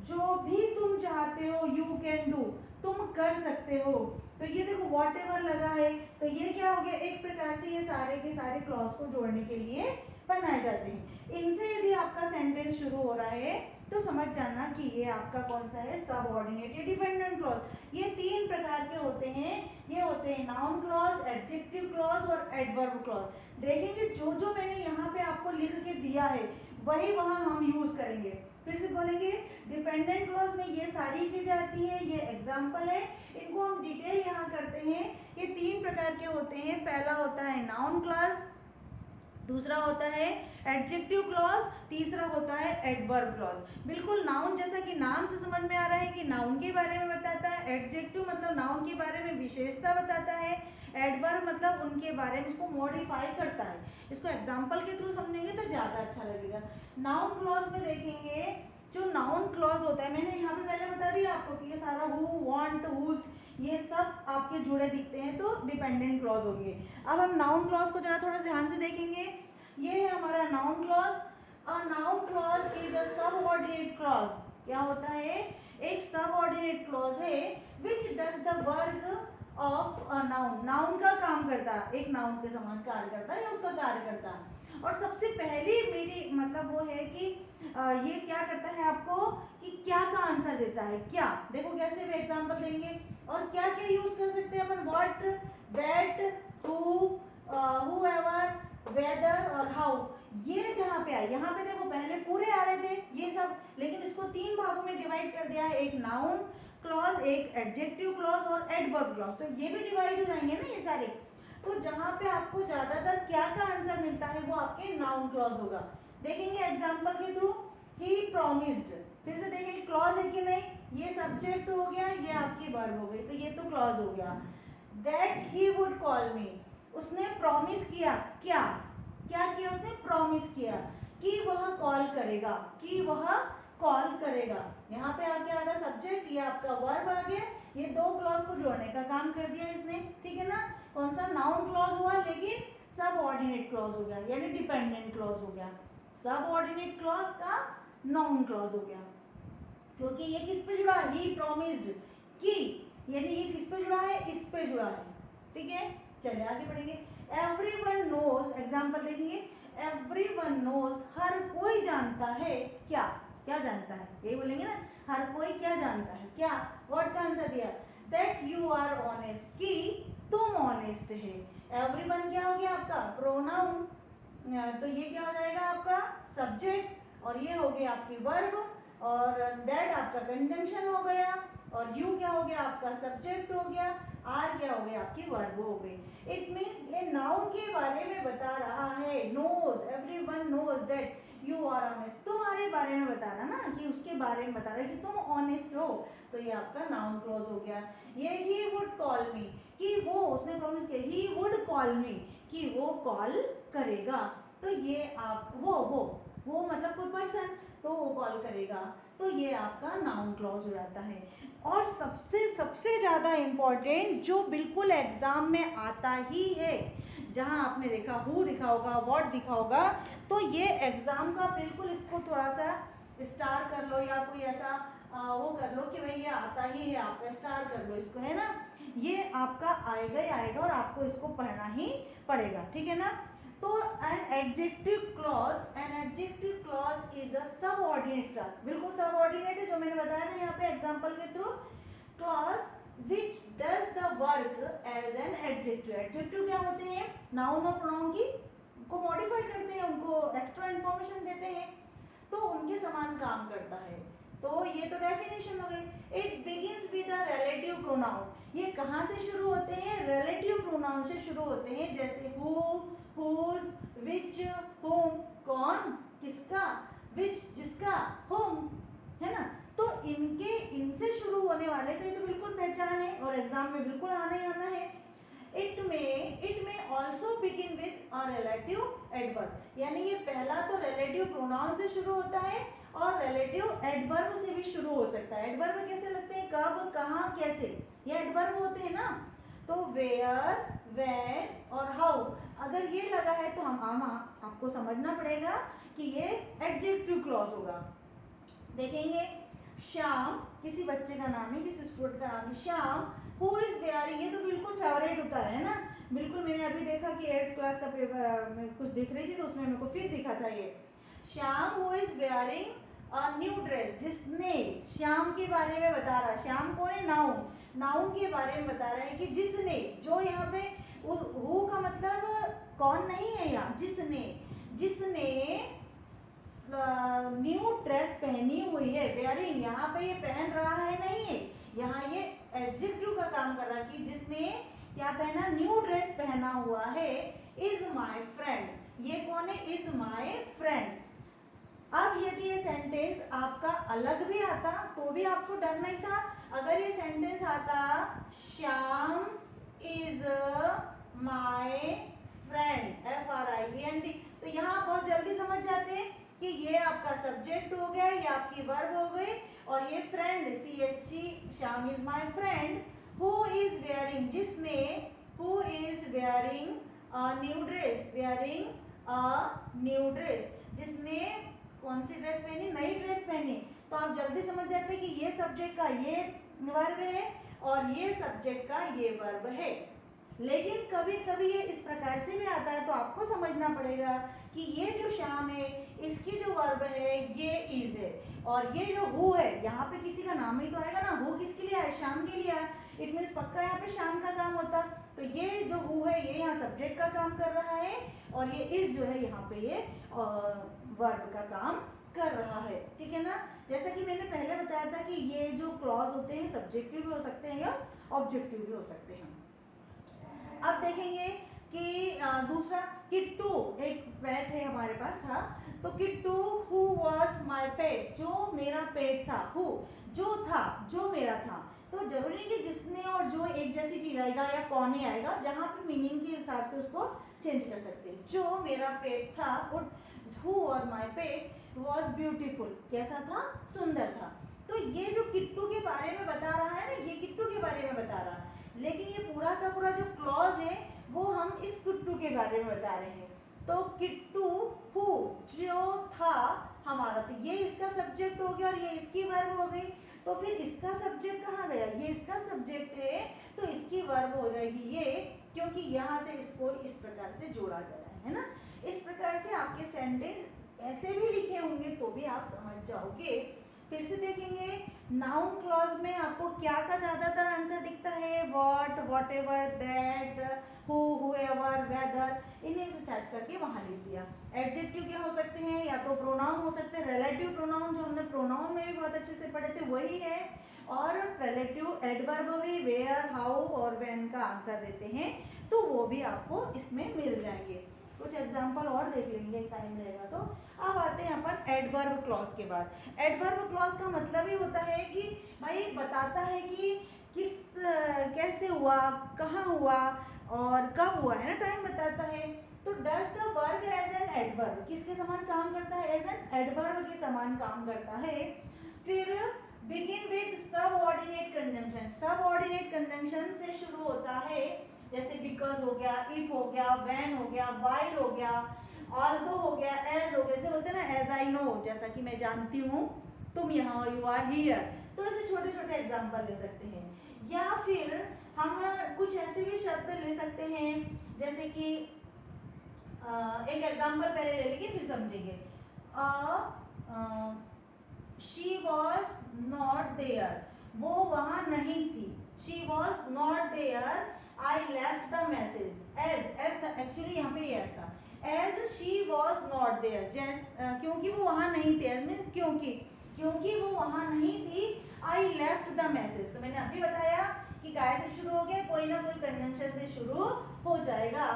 जो भी तुम चाहते हो, यू कैन डू, तुम कर सकते हो। तो ये देखो व्हाटएवर लगा है, तो ये क्या हो गया, एक प्रकार से ये सारे के सारे क्लॉज को जोड़ने के लिए बनाए जाते हैं। इनसे यदि आपका सेंटेंस शुरू हो रहा है तो समझ जाना कि ये आपका कौन सा है, सबऑर्डिनेट या डिपेंडेंट क्लॉज। ये 3 प्रकार के होते हैं, ये होते हैं नाउन क्लॉज, एडजेक्टिव क्लॉज और एडवर्ब क्लॉज। देखेंगे जो जो मैंने यहाँ पे आपको लिख के दिया है वही वहाँ हम यूज करेंगे। फिर से बोलेंगे, डिपेंडेंट क्लॉज में ये सारी चीजें आती हैं, ये एग्जाम्पल है, इनको हम डिटेल यहाँ करते हैं। ये 3 प्रकार के होते हैं। पहला होता है नाउन क्लॉज, दूसरा होता है एडजेक्टिव क्लॉज, तीसरा होता है एडवर्ब क्लॉज। बिल्कुल नाउन जैसा कि नाम से समझ में आ रहा है कि नाउन के बारे में बताता है, एडजेक्टिव मतलब नाउन के बारे में विशेषता बताता है, एडवर्ब मतलब उनके बारे में उसको मॉडिफाई करता है। इसको एग्जाम्पल के थ्रू समझेंगे तो ज़्यादा अच्छा लगेगा। नाउन क्लॉज में देखेंगे, जो नाउन क्लॉज होता है, मैंने यहाँ पे पहले बता दिया आपको कि ये सारा हु, वांट, हुज, ये सब आपके जुड़े दिखते हैं तो डिपेंडेंट क्लॉज होंगे। अब हम नाउन क्लॉज को जरा थोड़ा ध्यान से देखेंगे। ये है हमारा noun clause. A noun clause is a subordinate clause. क्या होता है? एक सबऑर्डिनेट क्लॉज है विच does the work of a noun. Noun का काम करता है, एक नाउन के समान कार्य करता है या उसका कार्य करता है। और सबसे पहली मेरी मतलब वो है कि ये क्या करता है आपको कि क्या का आंसर देता है। क्या, देखो कैसे भी एग्जांपल देंगे और क्या क्या यूज कर सकते हैं अपन, what, that, who, whoever, whether और हाउ। ये जहाँ पे आए, यहाँ पे देखो पहले पूरे आ रहे थे ये सब, लेकिन इसको 3 भागों में डिवाइड कर दिया है, एक नाउन क्लॉज, एक एडजेक्टिव क्लॉज और एडवर्ब क्लॉज। तो ये भी डिवाइड हो जाएंगे ना ये सारे। तो जहाँ पे आपको ज्यादातर क्या का आंसर मिलता है वो आपके नाउन क्लॉज होगा। देखेंगे एग्जांपल के थ्रू, ही प्रॉमिस्ड, फिर से देखेंगे क्लॉज है कि नहीं, ये सब्जेक्ट हो गया, ये आपकी वर्ब हो गई, तो ये तो क्लॉज हो गया। दैट ही वुड कॉल मी, उसने प्रॉमिस किया, क्या क्या किया उसने, प्रॉमिस किया कि वह कॉल करेगा, कि वह कॉल करेगा। यहाँ पे आके आ गया सब्जेक्ट, ये आपका वर्ब आ गया, ये 2 क्लॉज को जोड़ने का काम कर दिया इसने, ठीक है ना। कौन सा, नाउन क्लॉज हुआ लेकिन सब ऑर्डिनेट क्लॉज हो गया, यानी डिपेंडेंट क्लॉज हो गया। सब ऑर्डिनेट क्लॉज का नाउन क्लॉज हो गया, क्योंकि ये किस पे जुड़ा है, ही प्रॉमिस्ड कि, यानी ये किस पे जुड़ा है, इस पे जुड़ा है, ठीक है। चलिए आगे बढ़ेंगे। एवरीवन नोज, एग्जांपल देखेंगे, एवरीवन नोज, हर कोई जानता है, क्या क्या जानता है, ये बोलेंगे ना, हर कोई क्या जानता है, क्या, व्हाट का आंसर दिया, दैट यू आर ऑनेस्ट, कि तुम ऑनेस्ट है। एवरीवन क्या हो गया आपका प्रोनाउन, तो ये क्या हो जाएगा आपका सब्जेक्ट, और ये हो गया आपकी वर्ब, और दैट आपका कंजंक्शन हो गया, और यू क्या हो गया आपका सब्जेक्ट हो गया, आर क्या हो गया आपकी वर्ब हो गई। इट मीन्स ये नाउन के बारे में बता रहा है, knows, everyone knows that you are honest, तुम्हारे बारे में बता रहा ना, कि उसके बारे में बता रहा है कि तुम ऑनेस्ट हो, तो ये आपका नाउन क्लॉज हो गया। ये ही वुड कॉल मी, कि वो, उसने प्रॉमिस किया, ही वुड कॉल मी, कि वो कॉल करेगा, तो ये आप वो मतलब कोई पर्सन, तो वो कॉल करेगा, तो ये आपका नाउन क्लॉज हो जाता है। और सबसे ज़्यादा इम्पॉर्टेंट जो बिल्कुल एग्जाम में आता ही है, जहाँ आपने देखा हु लिखा होगा, व्हाट लिखा होगा, तो ये एग्जाम का बिल्कुल, इसको थोड़ा सा स्टार कर लो या कोई ऐसा वो कर लो कि भाई ये आता ही है, आपका स्टार कर लो इसको, है ना। ये आपका आएगा ही आएगा और आपको इसको पढ़ना ही पड़ेगा, ठीक है ना। तो an adjective clause is a subordinate clause, बिल्कुल सबऑर्डिनेट है, जो मैंने बताया ना यहाँ पे एग्जांपल के through, clause which does the work as an adjective. Adjective क्या होते हैं, नाउन और प्रोनाउन की को मॉडिफाई करते हैं, उनको एक्स्ट्रा इंफॉर्मेशन देते हैं, तो उनके समान काम करता है। तो ये तो डेफिनेशन हो गई। It begins with a relative pronoun, ये कहाँ से शुरू होते हैं, रिलेटिव प्रोनाउन से शुरू होते हैं, जैसे हु, हुज, विच, whom, कौन, किसका, विच, जिसका, whom, है ना। तो इनसे शुरू होने वाले, तो ये तो बिल्कुल पहचान है और एग्जाम में बिल्कुल आना ही आना है। इट में also begin with a relative adverb, यानी ये पहला तो रिलेटिव प्रोनाउन से शुरू होता है और रिलेटिव एडवर्ब से भी शुरू हो सकता है। एडवर्ब कैसे लगते हैं, कब, कहाँ, कैसे, ये एडवर्ब होते हैं ना। तो वेयर, व्हेन और हाउ, अगर ये लगा है तो हम आपको समझना पड़ेगा कि ये एडजेक्टिव क्लॉज होगा। देखेंगे, श्याम, किसी बच्चे का नाम है, किसी स्टूडेंट का नाम है श्याम, हु इज वेयरिंग, ये तो बिल्कुल फेवरेट होता है ना, बिल्कुल। मैंने अभी देखा कि 8th क्लास का पेपर में कुछ दिख रही थी तो उसमें मेरे को फिर दिखा था ये, Shyam who is wearing a new dress, जिसने, श्याम के बारे में बता रहा है, श्याम कौन है, नाउन, नाउन के बारे में बता रहा है कि जिसने, जो यहाँ पे हु का मतलब कौन नहीं है यहाँ, जिसने न्यू ड्रेस पहनी हुई है, वेयरिंग, यहाँ पे ये पहन रहा है नहीं है, यहाँ ये एडजेक्टिव का काम कर रहा है कि जिसने क्या पहना, न्यू ड्रेस पहना हुआ है, इज माई फ्रेंड, ये कौन है, इज माई फ्रेंड। अब यदि ये सेंटेंस आपका अलग भी आता तो भी आपको डर नहीं था। अगर ये सेंटेंस आता Shyam is my friend, FRIEND, तो यहाँ आप बहुत जल्दी समझ जाते हैं कि ये आपका सब्जेक्ट हो गया, ये आपकी वर्ब हो गई, और ये friend CHE, Shyam is my friend, who is wearing, जिसने, who is wearing new dress, wearing new dress, जिसने कौन सी ड्रेस पहनी, नई ड्रेस पहनी। तो आप जल्दी समझ जाते हैं कि ये सब्जेक्ट का ये वर्ब है और ये सब्जेक्ट का ये वर्ब है। लेकिन कभी कभी ये इस प्रकार से भी आता है, तो आपको समझना पड़ेगा कि ये जो श्याम है इसकी जो वर्ब है ये इज है, और ये जो हु है यहाँ पे किसी का नाम ही तो आएगा ना, हु किसके लिए आया, श्याम के लिए आया, इट मीन्स पक्का यहाँ पे श्याम का काम होता। तो ये जो हु है ये यहाँ सब्जेक्ट का काम कर रहा है, और ये इज जो है यहाँ पे ये वर्ब का काम कर रहा है, ठीक है ना। जैसा कि मैंने पहले बताया था कि ये जो क्लॉज होते हैं सब्जेक्टिव भी हो सकते हैं या ऑब्जेक्टिव भी हो सकते हैं। अब देखेंगे कि दूसरा, किट्टू एक पेट है हमारे पास था, तो किट्टू हु वाज माय पेट, जो मेरा पेट था, हु जो था, जो मेरा था। तो जरूरी नहीं कि जिसने और जो एक जैसी चीज आएगा या कौन ही आएगा, जहाँ पे मीनिंग के हिसाब से उसको चेंज कर सकते हैं। जो मेरा पेट था, who was my pet was beautiful, कैसा था, सुंदर था। तो ये जो किट्टू के बारे में बता रहा है ना, ये किट्टू के बारे में बता रहा है, लेकिन ये पूरा का पूरा जो क्लॉज है वो हम इस किट्टू के बारे में बता रहे हैं। तो किट्टू हु जो था हमारा, तो ये इसका सब्जेक्ट हो गया और ये इसकी वर्ब हो गई। तो फिर इसका सब्जेक्ट कहाँ गया, ये इसका सब्जेक्ट है, तो इसकी वर्ब हो जाएगी ये, क्योंकि यहाँ से इसको इस प्रकार से जोड़ा गया है ना। इस प्रकार से आपके सेंटेंस ऐसे भी लिखे होंगे तो भी आप समझ जाओगे। फिर से देखेंगे, नाउन क्लॉज में आपको क्या का ज्यादातर आंसर दिखता है, what, whatever, that, who, whoever, whether, इन्हीं से स्टार्ट करके वहां लिख दिया। एडजेक्टिव क्या हो सकते हैं, या तो प्रोनाउन हो सकते हैं, रिलेटिव प्रोनाउन जो हमने प्रोनाउन में भी बहुत अच्छे से पढ़े थे वही है, और रिलेटिव एडवर्ब भी वेयर, हाउ और व्हेन का आंसर देते हैं, तो वो भी आपको इसमें मिल जाएंगे। कुछ एग्जाम्पल और देख लेंगे, टाइम रहेगा तो। अब आते हैं अपन एडवर्ब क्लॉज के बाद। एडवर्ब क्लॉज का मतलब ही होता है कि भाई बताता है कि किस कैसे हुआ, कहाँ हुआ और कब हुआ, है ना, टाइम बताता है। तो does the verb as an adverb, किसके समान काम करता है, एज एन एडवर्ब के समान काम करता है। फिर begin with subordinate conjunction, subordinate conjunction से शुरू होता है, जैसे बिकॉज हो गया, इफ हो गया, व्हेन हो गया, व्हाइल हो गया, ऑल्दो हो गया, एज हो गया, जैसे बोलते हैं ना, एज आई नो, जैसा कि मैं जानती हूँ, तुम यहाँ, यू आर हियर। तो ऐसे छोटे छोटे एग्जाम्पल ले सकते हैं। या फिर हम कुछ ऐसे भी शब्द ले सकते हैं, जैसे कि एक एग्जाम्पल पहले ले लेंगे फिर समझेंगे। शी वॉज नॉट देयर, वो वहां नहीं थी, she was not there, I left the message, as actually यहाँ पे यस था, as she was not there, क्योंकि वो वहाँ नहीं थे, as means क्योंकि वो वहाँ नहीं थी, I left the message। तो मैंने अभी बताया कि काय से शुरू हो गया, कोई ना कोई कंजंक्शन से शुरू हो जाएगा,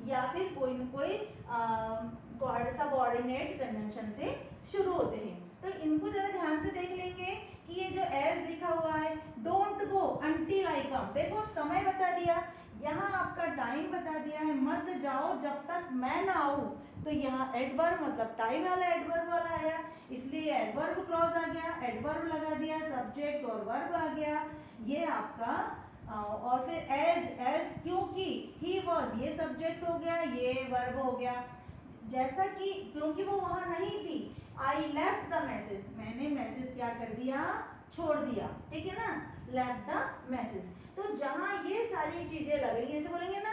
या फिर कोई ना कोई सबऑर्डिनेट कंजंक्शन से शुरू होते हैं। तो इनको जरा ध्यान से देख लेंगे कि ये जो एज लिखा हुआ है, डोंट गो अंटिल आई कम, देखो समय बता दिया, यहाँ आपका टाइम बता दिया है, मत जाओ जब तक मैं ना आऊँ। तो यहाँ एडवर्ब मतलब टाइम वाला एडवर्ब वाला आया, इसलिए एडवर्ब क्लॉज आ गया, एडवर्ब लगा दिया, सब्जेक्ट और वर्ब आ गया, ये आपका। और फिर एज क्योंकि, ही वॉज ये सब्जेक्ट हो गया, ये वर्ब हो गया, जैसा कि क्योंकि वो वहां नहीं थी, आई लेफ्ट द मैसेज, मैंने मैसेज क्या कर दिया, छोड़ दिया, ठीक है ना, लेफ्ट द मैसेज। तो जहां ये सारी चीजें लगेंगी, जैसे बोलेंगे ना,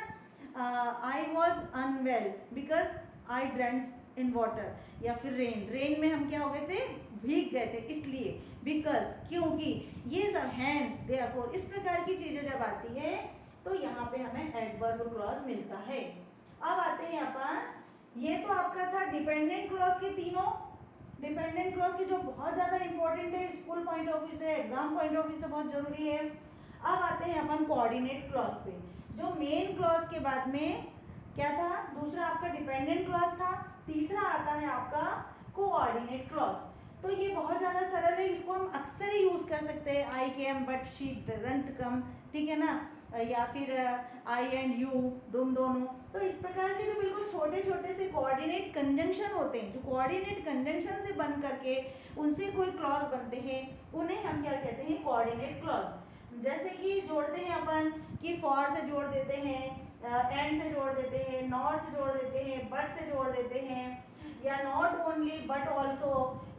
I was unwell because I drench in water, या फिर रेन में हम क्या हो गए थे, भीग गए थे, इसलिए, बिकॉज क्योंकि, ये सब हैंस, देयरफॉर, इस प्रकार की चीजें जब आती है तो यहाँ पे हमें एडवर्ब क्लॉज मिलता है। अब आते हैं अपन, ये तो आपका था डिपेंडेंट क्लॉज के तीनों, डिपेंडेंट क्लॉज की जो बहुत ज़्यादा इंपॉर्टेंट है, स्कूल पॉइंट ऑफ व्यू से, एग्जाम पॉइंट ऑफ व्यू से बहुत जरूरी है। अब आते हैं अपन कोऑर्डिनेट क्लॉज पे। जो मेन क्लॉज के बाद में क्या था, दूसरा आपका डिपेंडेंट क्लॉज था, तीसरा आता है आपका कोऑर्डिनेट क्लॉज। तो ये बहुत ज़्यादा सरल है, इसको हम अक्सर ही यूज़ कर सकते हैं, I came but she doesn't come, ठीक है ना, या फिर आई एंड यू, तुम दोनों। तो इस प्रकार के जो बिल्कुल छोटे छोटे से कोऑर्डिनेट कंजंक्शन होते हैं, जो कोऑर्डिनेट कंजंक्शन से बन करके उनसे कोई क्लॉज बनते हैं, उन्हें हम क्या कहते हैं, कोऑर्डिनेट क्लॉज। जैसे कि जोड़ते हैं अपन कि फॉर से जोड़ देते हैं, एंड से जोड़ देते हैं, नॉट से जोड़ देते हैं, बट से जोड़ देते हैं, या नॉट ओनली बट ऑल्सो,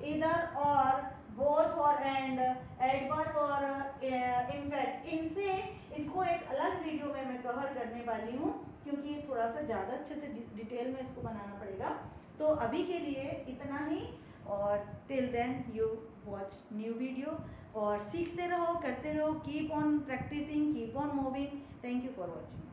इधर और, बोथ और एंड, एडवर्ब और इनफैक्ट। इनसे इनको एक अलग वीडियो में मैं कवर करने वाली हूँ, क्योंकि ये थोड़ा सा ज़्यादा अच्छे से डिटेल में इसको बनाना पड़ेगा। तो अभी के लिए इतना ही, और till then you watch new video, और सीखते रहो, करते रहो, keep on practising, keep on moving. Thank you for watching.